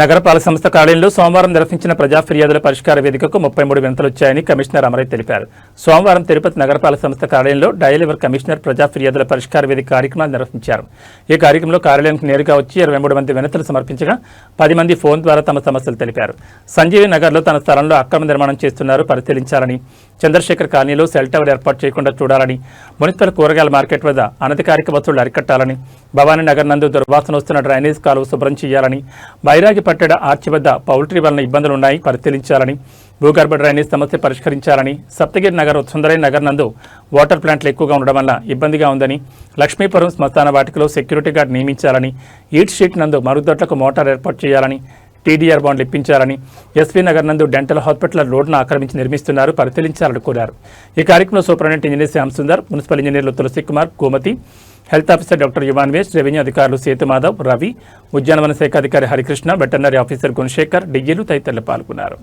నగరపాలక సంస్థ కార్యాలయంలో సోమవారం నిర్వహించిన ప్రజా ఫిర్యాదుల పరిష్కార వేదికకు 33 వినతులు వచ్చాయని కమిషనర్ అమరయ్య తెలిపారు. సోమవారం తిరుపతి నగరపాలక సంస్థ కార్యాలయంలో డయల్ కమిషనర్ ప్రజా ఫిర్యాదుల పరిష్కార వేదిక కార్యక్రమాలు నిర్వహించారు. ఈ కార్యక్రమంలో కార్యాలయానికి నేరుగా వచ్చి 23 మంది వినతులు సమర్పించగా 10 మంది ఫోన్ ద్వారా తమ సమస్యలు తెలిపారు. సంజీవి నగర్లో తన స్థలంలో అక్రమ నిర్మాణం చేస్తున్నారు, పరిశీలించాలని, చంద్రశేఖర్ కాలనీలో సెల్ టవర్ ఏర్పాటు చేయకుండా చూడాలని, మున్సిపల్ కూరగాయల మార్కెట్ వద్ద అనధికారిక వసూళ్లు అరికట్టాలని, భవానీ నగర్ నందు దుర్వాసన వస్తున్న డ్రైనేజ్ కాలువ శుభ్రం చేయాలని, బైరాగి పట్టడ ఆర్చి వద్ద పౌల్ట్రీ వలన ఇబ్బందులున్నాయి, పరిశీలించాలని, భూగర్భ డ్రైనేజ్ సమస్య పరిష్కరించాలని, సప్తగిరి నగర్ సుందరయ్య నగర్ నందు వాటర్ ప్లాంట్లు ఎక్కువగా ఉండడం వల్ల ఇబ్బందిగా ఉందని, లక్ష్మీపురం శ్మశాన వాటికలో సెక్యూరిటీ గార్డ్ నియమించాలని, ఈట్ షీట్ నందు మరుగుదొడ్లకు మోటార్ ఏర్పాటు చేయాలని, టీడీఆర్ బాండ్లు ఇప్పించాలని, ఎస్వీ నగర్ నందు డెంటల్ హాస్పిటల్ రోడ్ను ఆక్రమించి నిర్మిస్తున్నారు, పరిశీలించాలని కోరారు. ఈ కార్యక్రమంలో superintendent engineer Shyam Sundar, municipal ఇంజనీర్లు Tulasi Kumar, Gomathi, health officer doctor Yuvanvesh, revenue అధికారులు సేతు మాధవ్, రవి, ఉద్యానవన శాఖ అధికారి హరికృష్ణ, వెటర్నరీ ఆఫీసర్ గుణశేఖర్, డిగ్రీలు తదితరులు పాల్గొన్నారు.